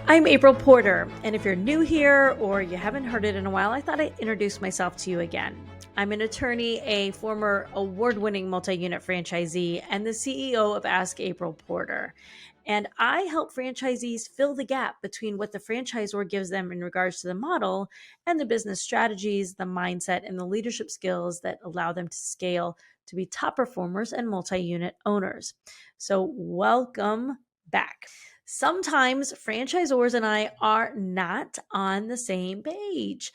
I'm April Porter, and if you're new here or you haven't heard it in a while, I thought I'd introduce myself to you again. I'm an attorney, a former award-winning multi-unit franchisee, and the CEO of Ask April Porter. And I help franchisees fill the gap between what the franchisor gives them in regards to the model and the business strategies, the mindset, and the leadership skills that allow them to scale to be top performers and multi-unit owners. So welcome back. Sometimes franchisors and I are not on the same page.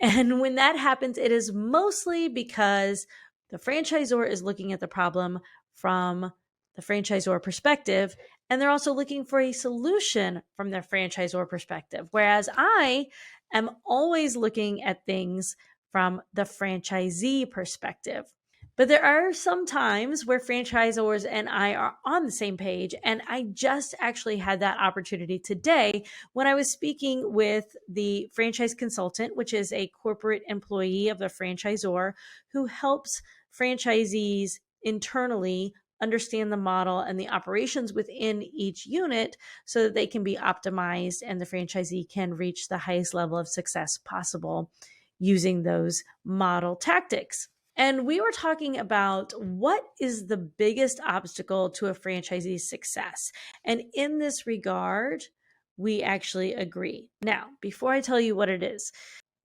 And when that happens, it is mostly because the franchisor is looking at the problem from the franchisor perspective, and they're also looking for a solution from their franchisor perspective. Whereas I am always looking at things from the franchisee perspective. But there are some times where franchisors and I are on the same page. And I just actually had that opportunity today when I was speaking with the franchise consultant, which is a corporate employee of the franchisor who helps franchisees internally understand the model and the operations within each unit so that they can be optimized and the franchisee can reach the highest level of success possible using those model tactics. And we were talking about what is the biggest obstacle to a franchisee's success. And in this regard, we actually agree. Now, before I tell you what it is,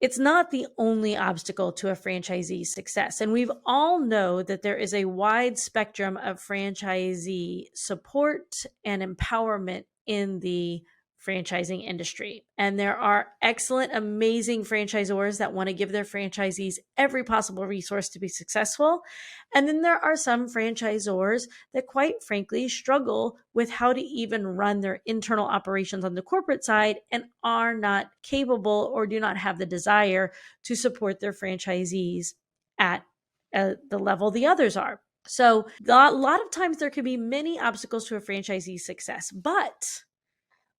it's not the only obstacle to a franchisee's success. And we all know that there is a wide spectrum of franchisee support and empowerment in the franchising industry. And there are excellent, amazing franchisors that want to give their franchisees every possible resource to be successful. And then there are some franchisors that quite frankly struggle with how to even run their internal operations on the corporate side and are not capable or do not have the desire to support their franchisees at the level the others are. So a lot of times there can be many obstacles to a franchisee's success, but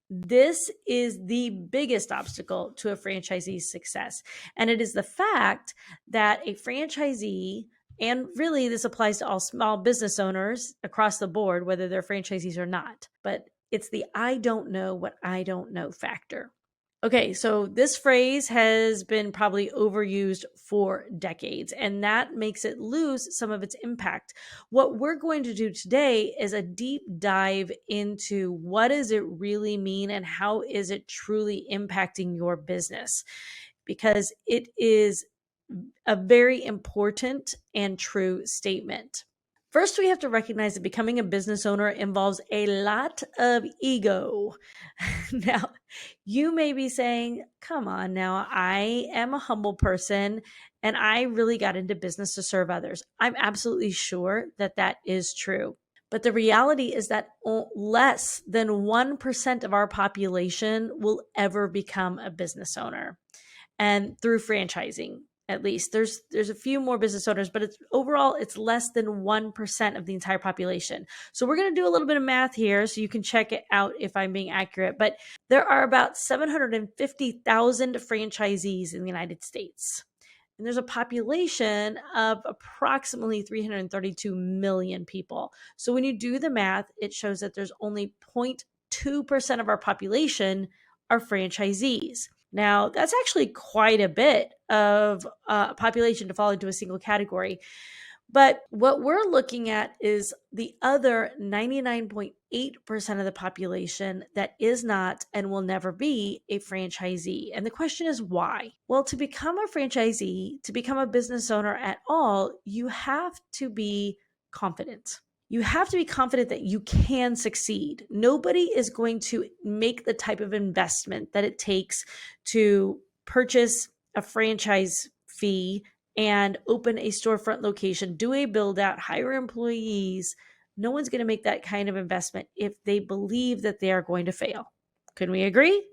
this is the biggest obstacle to a franchisee's success. And it is the fact that a franchisee, and really this applies to all small business owners across the board, whether they're franchisees or not, but it's the I don't know what I don't know factor. Okay, so this phrase has been probably overused for decades, and that makes it lose some of its impact. What we're going to do today is a deep dive into what does it really mean and how is it truly impacting your business, because it is a very important and true statement. First, we have to recognize that becoming a business owner involves a lot of ego. Now, you may be saying, come on now, I am a humble person and I really got into business to serve others. I'm absolutely sure that that is true. But the reality is that less than 1% of our population will ever become a business owner, and through franchising. At least there's a few more business owners, but it's less than 1% of the entire population. So we're going to do a little bit of math here so you can check it out if I'm being accurate. But there are about 750,000 franchisees in the United States. And there's a population of approximately 332 million people. So when you do the math, it shows that there's only 0.2% of our population are franchisees. Now, that's actually quite a bit of population to fall into a single category. But what we're looking at is the other 99.8% of the population that is not and will never be a franchisee. And the question is why? Well, to become a franchisee, to become a business owner at all, you have to be confident. You have to be confident that you can succeed. Nobody is going to make the type of investment that it takes to purchase a franchise fee and open a storefront location, do a build out, hire employees. No one's going to make that kind of investment if they believe that they are going to fail. Can we agree?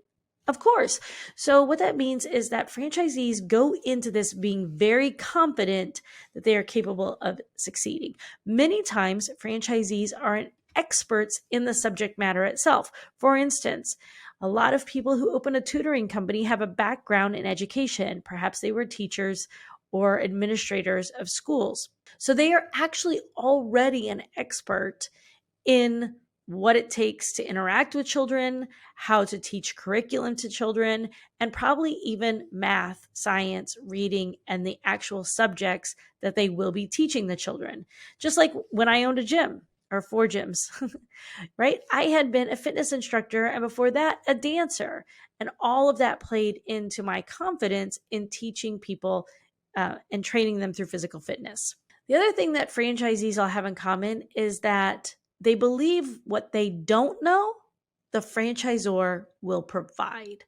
Of course. So what that means is that franchisees go into this being very confident that they are capable of succeeding. Many times, franchisees aren't experts in the subject matter itself. For instance, a lot of people who open a tutoring company have a background in education. Perhaps they were teachers or administrators of schools. So they are actually already an expert in what it takes to interact with children, how to teach curriculum to children, and probably even math, science, reading, and the actual subjects that they will be teaching the children. Just like when I owned a gym or 4 gyms, right? I had been a fitness instructor and before that, a dancer. And all of that played into my confidence in teaching people and training them through physical fitness. The other thing that franchisees all have in common is that they believe what they don't know, the franchisor will provide.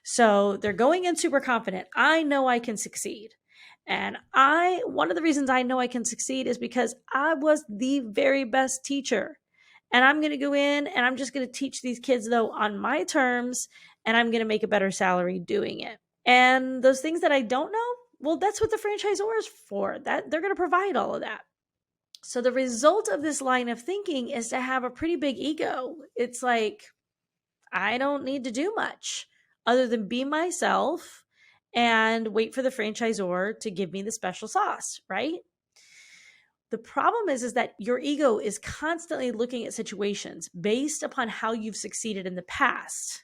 So they're going in super confident. I know I can succeed. And one of the reasons I know I can succeed is because I was the very best teacher. And I'm going to go in and I'm just going to teach these kids, though, on my terms, and I'm going to make a better salary doing it. And those things that I don't know, well, that's what the franchisor is for. That they're going to provide all of that. So the result of this line of thinking is to have a pretty big ego. It's like, I don't need to do much other than be myself and wait for the franchisor to give me the special sauce, right? The problem is that your ego is constantly looking at situations based upon how you've succeeded in the past.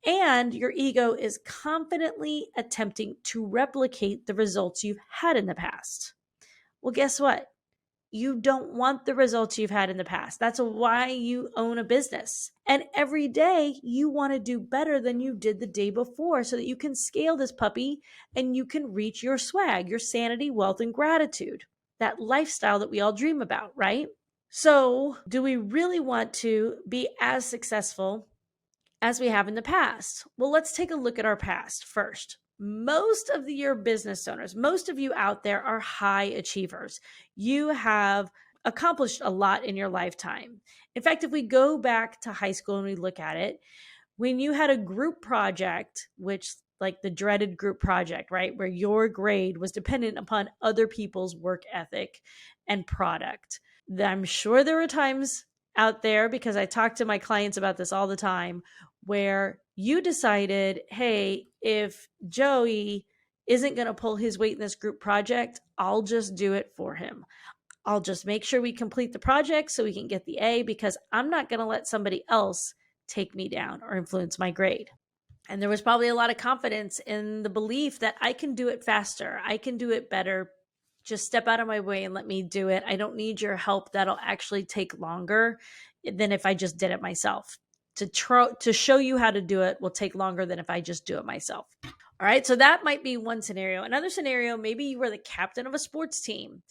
And your ego is confidently attempting to replicate the results you've had in the past. Well, guess what? You don't want the results you've had in the past. That's why you own a business. And every day you want to do better than you did the day before so that you can scale this puppy and you can reach your swag, your sanity, wealth, and gratitude. That lifestyle that we all dream about, right? So, do we really want to be as successful as we have in the past? Well, let's take a look at our past first. Most of your business owners, most of you out there are high achievers. You have accomplished a lot in your lifetime. In fact, if we go back to high school and we look at it, when you had a group project, which like the dreaded group project, right, where your grade was dependent upon other people's work ethic and product. I'm sure there were times out there, because I talk to my clients about this all the time, where you decided, hey, if Joey isn't going to pull his weight in this group project, I'll just do it for him. I'll just make sure we complete the project so we can get the A, because I'm not going to let somebody else take me down or influence my grade. And there was probably a lot of confidence in the belief that I can do it faster. I can do it better. Just step out of my way and let me do it. I don't need your help. That'll actually take longer than if I just did it myself. To show you how to do it will take longer than if I just do it myself. All right, so that might be one scenario. Another scenario, maybe you were the captain of a sports team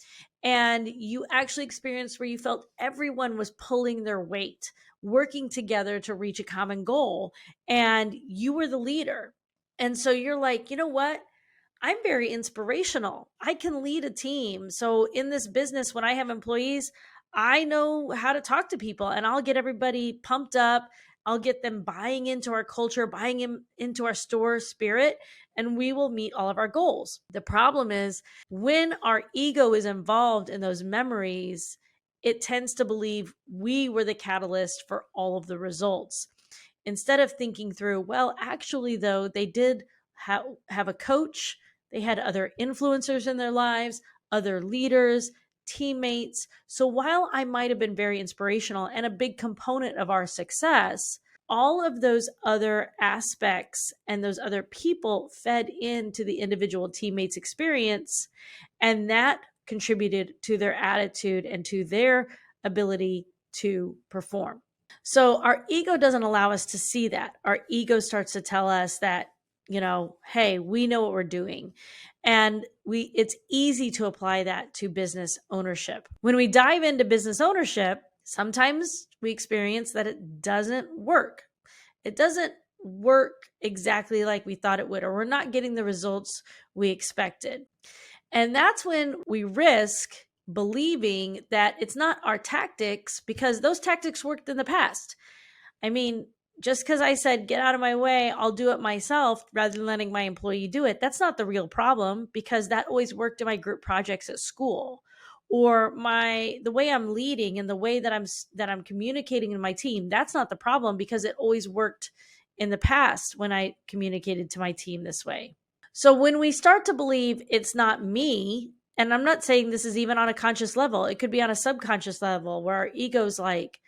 and you actually experienced where you felt everyone was pulling their weight, working together to reach a common goal, and you were the leader. And so you're like, you know what? I'm very inspirational. I can lead a team. So in this business, when I have employees, I know how to talk to people and I'll get everybody pumped up. I'll get them buying into our culture, into our store spirit, and we will meet all of our goals. The problem is when our ego is involved in those memories, it tends to believe we were the catalyst for all of the results. Instead of thinking through, well, actually, though, they did have a coach, they had other influencers in their lives, other leaders, teammates. So while I might have been very inspirational and a big component of our success, all of those other aspects and those other people fed into the individual teammates' experience, and that contributed to their attitude and to their ability to perform. So our ego doesn't allow us to see that. Our ego starts to tell us that, hey, we know what we're doing. And it's easy to apply that to business ownership. When we dive into business ownership, sometimes we experience that it doesn't work. It doesn't work exactly like we thought it would, or we're not getting the results we expected. And that's when we risk believing that it's not our tactics, because those tactics worked in the past. I mean, just because I said, get out of my way, I'll do it myself rather than letting my employee do it, that's not the real problem, because that always worked in my group projects at school, or the way I'm leading and the way that I'm communicating in my team. That's not the problem, because it always worked in the past when I communicated to my team this way. So when we start to believe it's not me, and I'm not saying this is even on a conscious level, it could be on a subconscious level where our ego's like,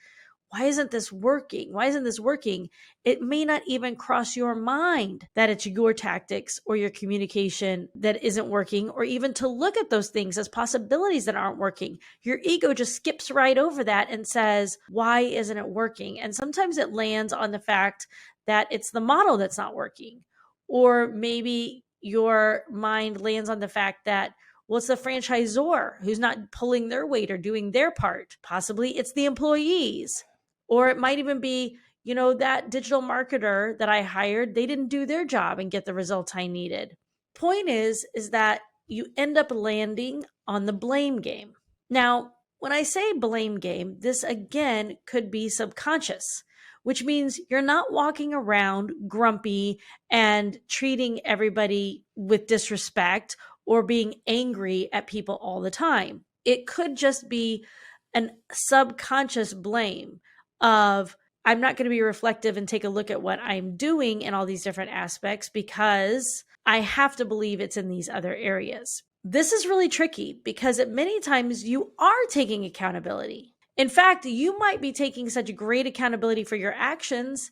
Why isn't this working? Why isn't this working? It may not even cross your mind that it's your tactics or your communication that isn't working, or even to look at those things as possibilities that aren't working. Your ego just skips right over that and says, why isn't it working? And sometimes it lands on the fact that it's the model that's not working. Or maybe your mind lands on the fact that, well, it's the franchisor who's not pulling their weight or doing their part. Possibly it's the employees. Or it might even be, that digital marketer that I hired, they didn't do their job and get the results I needed. Point is that you end up landing on the blame game. Now, when I say blame game, this again could be subconscious, which means you're not walking around grumpy and treating everybody with disrespect or being angry at people all the time. It could just be an subconscious blame of, I'm not going to be reflective and take a look at what I'm doing in all these different aspects because I have to believe it's in these other areas. This is really tricky because at many times you are taking accountability. In fact, you might be taking such great accountability for your actions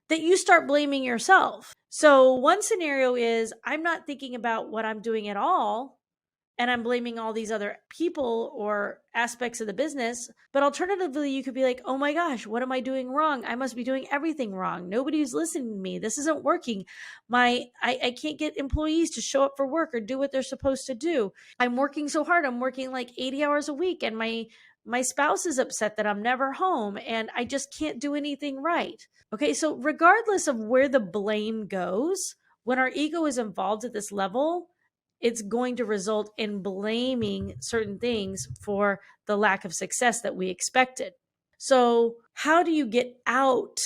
that you start blaming yourself. So one scenario is, I'm not thinking about what I'm doing at all, and I'm blaming all these other people or aspects of the business. But alternatively, you could be like, oh my gosh, what am I doing wrong? I must be doing everything wrong. Nobody's listening to me. This isn't working. I can't get employees to show up for work or do what they're supposed to do. I'm working so hard. I'm working like 80 hours a week, and my spouse is upset that I'm never home and I just can't do anything right. Okay, so regardless of where the blame goes, when our ego is involved at this level, it's going to result in blaming certain things for the lack of success that we expected. So, how do you get out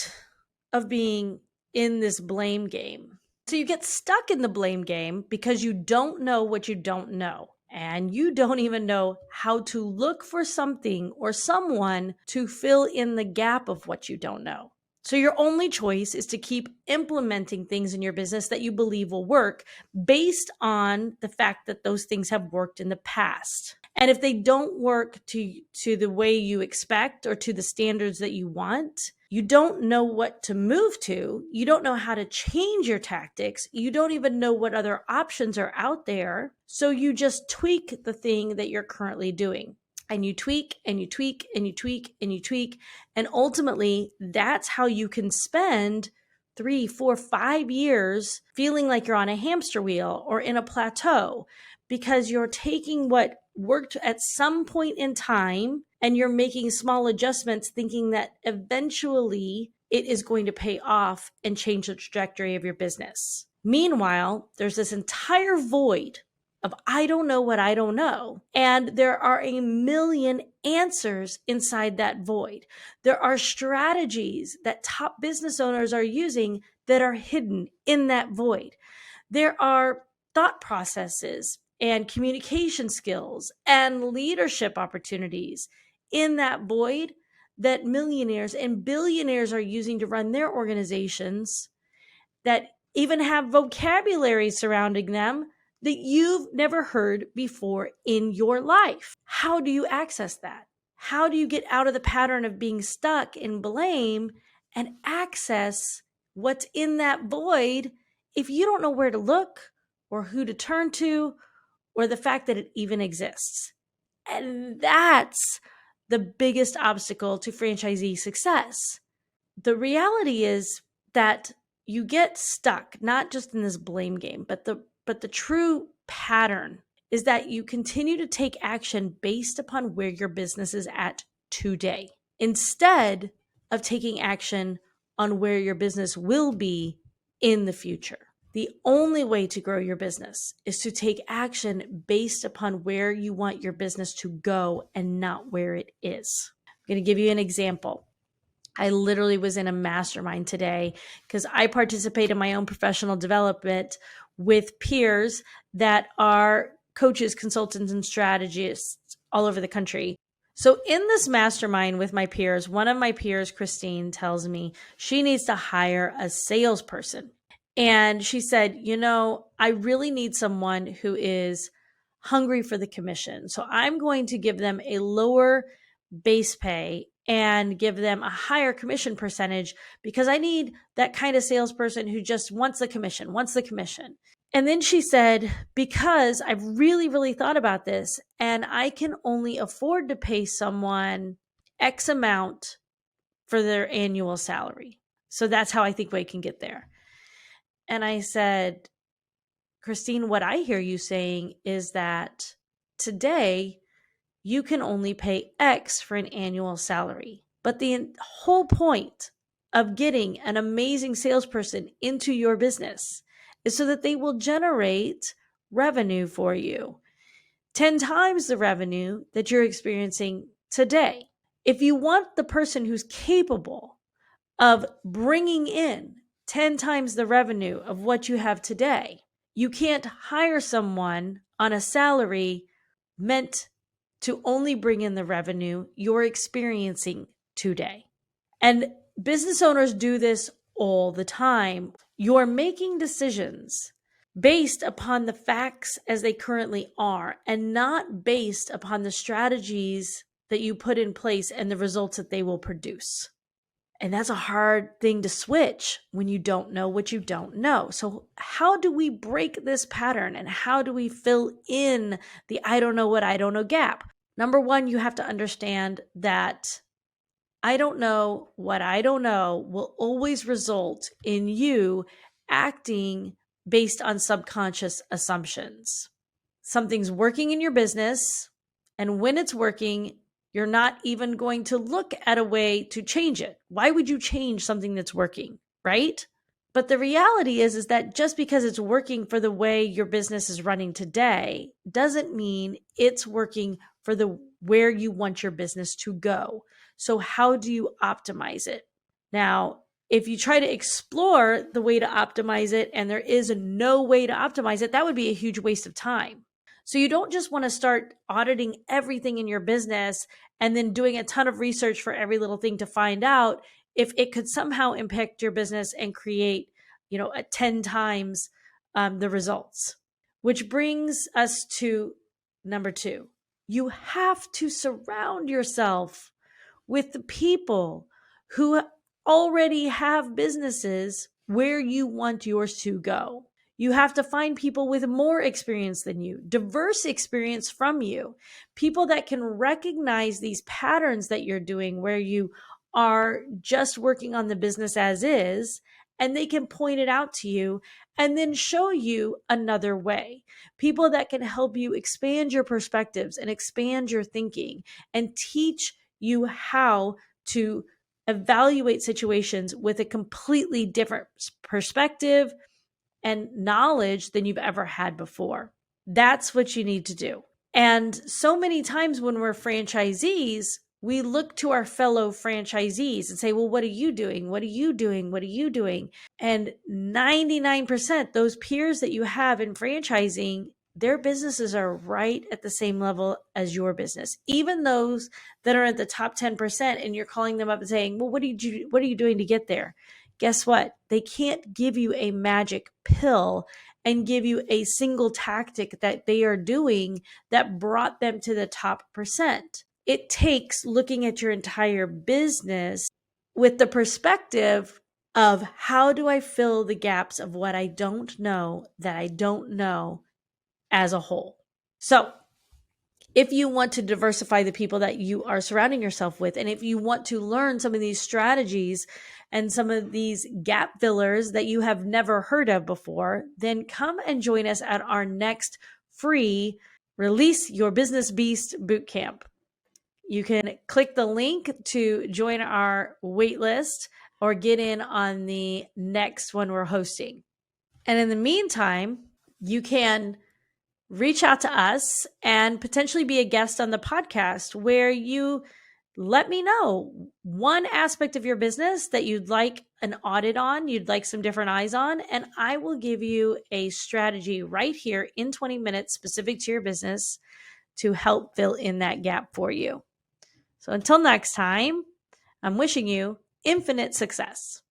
of being in this blame game? So, you get stuck in the blame game because you don't know what you don't know. And you don't even know how to look for something or someone to fill in the gap of what you don't know. So your only choice is to keep implementing things in your business that you believe will work based on the fact that those things have worked in the past. And if they don't work to the way you expect or to the standards that you want, you don't know what to move to. You don't know how to change your tactics. You don't even know what other options are out there. So you just tweak the thing that you're currently doing. And you tweak and you tweak and you tweak and you tweak. And ultimately, that's how you can spend 3, 4, 5 years feeling like you're on a hamster wheel or in a plateau, because you're taking what worked at some point in time and you're making small adjustments, thinking that eventually it is going to pay off and change the trajectory of your business. Meanwhile, there's this entire void of I don't know what I don't know. And there are a million answers inside that void. There are strategies that top business owners are using that are hidden in that void. There are thought processes and communication skills and leadership opportunities in that void that millionaires and billionaires are using to run their organizations, that even have vocabulary surrounding them that you've never heard before in your life. How do you access that? How do you get out of the pattern of being stuck in blame and access what's in that void if you don't know where to look or who to turn to or the fact that it even exists? And that's the biggest obstacle to franchisee success. The reality is that you get stuck not just in this blame game, but the true pattern is that you continue to take action based upon where your business is at today, instead of taking action on where your business will be in the future. The only way to grow your business is to take action based upon where you want your business to go and not where it is. I'm going to give you an example. I literally was in a mastermind today because I participate in my own professional development with peers that are coaches, consultants, and strategists all over the country. So in this mastermind with my peers, one of my peers, Christine, tells me she needs to hire a salesperson. And she said, I really need someone who is hungry for the commission. So I'm going to give them a lower base pay and give them a higher commission percentage because I need that kind of salesperson who just wants the commission, wants the commission. And then she said, because I've really, really thought about this and I can only afford to pay someone X amount for their annual salary. So that's how I think we can get there. And I said, Christine, what I hear you saying is that today you can only pay X for an annual salary. But the whole point of getting an amazing salesperson into your business is so that they will generate revenue for you, 10 times the revenue that you're experiencing today. If you want the person who's capable of bringing in 10 times the revenue of what you have today, you can't hire someone on a salary meant to only bring in the revenue you're experiencing today. And business owners do this all the time. You're making decisions based upon the facts as they currently are and not based upon the strategies that you put in place and the results that they will produce. And that's a hard thing to switch when you don't know what you don't know. So how do we break this pattern and how do we fill in the I don't know what I don't know gap? Number one, you have to understand that I don't know what I don't know will always result in you acting based on subconscious assumptions. Something's working in your business, and when it's working, you're not even going to look at a way to change it. Why would you change something that's working, right? But the reality is that just because it's working for the way your business is running today doesn't mean it's working for the where you want your business to go. So how do you optimize it? Now, if you try to explore the way to optimize it and there is no way to optimize it, that would be a huge waste of time. So you don't just want to start auditing everything in your business and then doing a ton of research for every little thing to find out if it could somehow impact your business and create, a 10 times the results. Which brings us to number 2. You have to surround yourself with the people who already have businesses where you want yours to go. You have to find people with more experience than you, diverse experience from you, people that can recognize these patterns that you're doing where you are just working on the business as is, and they can point it out to you and then show you another way. People that can help you expand your perspectives and expand your thinking and teach you how to evaluate situations with a completely different perspective and knowledge than you've ever had before. That's what you need to do. And so many times when we're franchisees, we look to our fellow franchisees and say, well, what are you doing? What are you doing? What are you doing? And 99%, those peers that you have in franchising, their businesses are right at the same level as your business. Even those that are at the top 10%, and you're calling them up and saying, well, what are you doing to get there? Guess what? They can't give you a magic pill and give you a single tactic that they are doing that brought them to the top percent. It takes looking at your entire business with the perspective of how do I fill the gaps of what I don't know that I don't know as a whole. So if you want to diversify the people that you are surrounding yourself with, and if you want to learn some of these strategies and some of these gap fillers that you have never heard of before, then come and join us at our next free Release Your Business Beast Bootcamp. You can click the link to join our waitlist or get in on the next one we're hosting. And in the meantime, you can reach out to us and potentially be a guest on the podcast where you let me know one aspect of your business that you'd like an audit on, you'd like some different eyes on, and I will give you a strategy right here in 20 minutes specific to your business to help fill in that gap for you. So until next time, I'm wishing you infinite success.